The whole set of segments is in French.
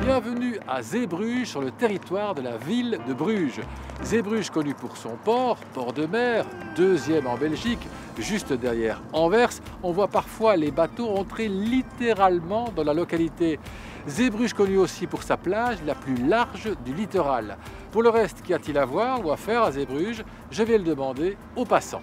Bienvenue à Zeebruges, sur le territoire de la ville de Bruges. Zeebruges connu pour son port de mer, deuxième en Belgique, juste derrière Anvers. On voit parfois les bateaux entrer littéralement dans la localité. Zeebruges connu aussi pour sa plage la plus large du littoral. Pour le reste, qu'y a-t-il à voir ou à faire à Zeebruges? Je vais le demander aux passants.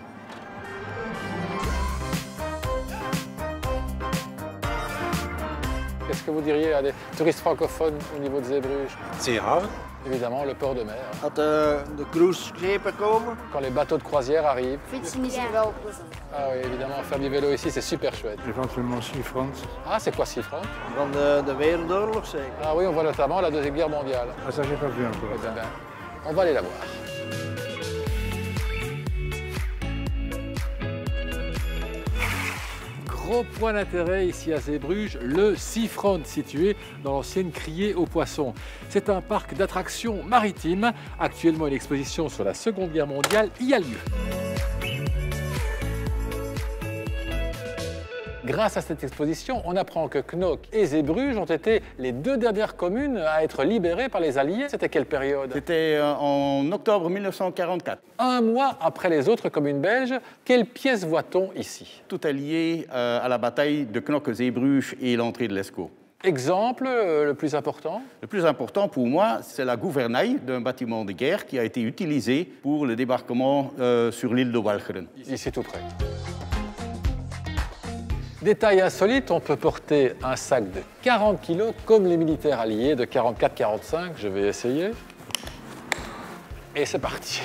Qu'est-ce que vous diriez à des touristes francophones au niveau de Zeebruges? C'est rare. Évidemment, le port de mer. Als de cruiseschepen komen. Quand les bateaux de croisière arrivent. Fietsen is er wel plezant. Ah oui, évidemment, faire du vélo ici, c'est super chouette. Éventuellement Seafront. Ah, c'est quoi Seafront? Van de Wereldoorlog zeker. Ah oui, on voit notamment la Deuxième Guerre mondiale. Ah ça j'ai pas vu encore. Eh bien, on va aller la voir. Gros point d'intérêt ici à Zeebruges, le Seafront situé dans l'ancienne criée aux poissons. C'est un parc d'attractions maritimes. Actuellement, une exposition sur la Seconde Guerre mondiale y a lieu. Grâce à cette exposition, on apprend que Knokke et Zeebruges ont été les deux dernières communes à être libérées par les Alliés. C'était quelle période? C'était en octobre 1944. Un mois après les autres communes belges, quelle pièce voit-on ici? Tout est lié à la bataille de Knokke-Zeebruges et l'entrée de l'Escaut. Exemple le plus important? Le plus important pour moi, c'est la gouvernail d'un bâtiment de guerre qui a été utilisé pour le débarquement sur l'île de Walcheren. Ici tout près. Détail insolite, on peut porter un sac de 40 kg comme les militaires alliés de 44-45. Je vais essayer. Et c'est parti.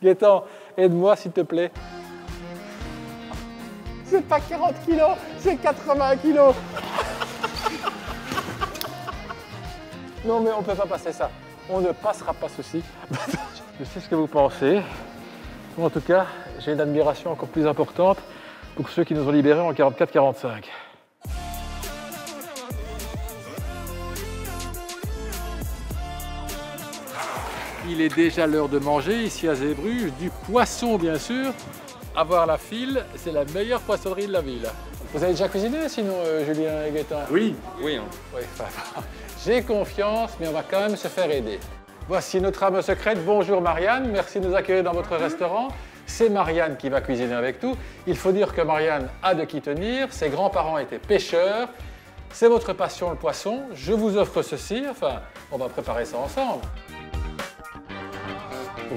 Gaëtan, aide-moi s'il te plaît. C'est pas 40 kg, c'est 80 kg. Non mais on ne peut pas passer ça. On ne passera pas ceci. Je sais ce que vous pensez. En tout cas, j'ai une admiration encore plus importante pour ceux qui nous ont libérés en 44-45. Il est déjà l'heure de manger ici à Zeebruges, du poisson bien sûr. Avoir la file, c'est la meilleure poissonnerie de la ville. Vous avez déjà cuisiné sinon, Julien et Gaëtan? Oui. Oui. Hein. Oui, j'ai confiance, mais on va quand même se faire aider. Voici notre âme secrète. Bonjour Marianne, merci de nous accueillir dans votre restaurant. C'est Marianne qui va cuisiner avec nous. Il faut dire que Marianne a de qui tenir. Ses grands-parents étaient pêcheurs. C'est votre passion le poisson. Je vous offre ceci. Enfin, on va préparer ça ensemble.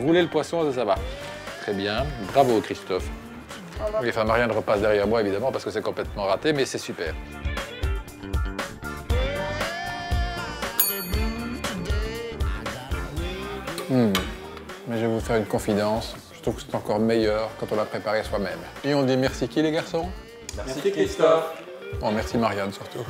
Rouler le poisson, ça va. Très bien. Bravo Christophe. Oui, enfin, Marianne repasse derrière moi évidemment parce que c'est complètement raté, mais c'est super. Mais je vais vous faire une confidence, je trouve que c'est encore meilleur quand on l'a préparé soi-même. Et on dit merci qui les garçons? Merci Christophe. Bon, merci Marianne surtout.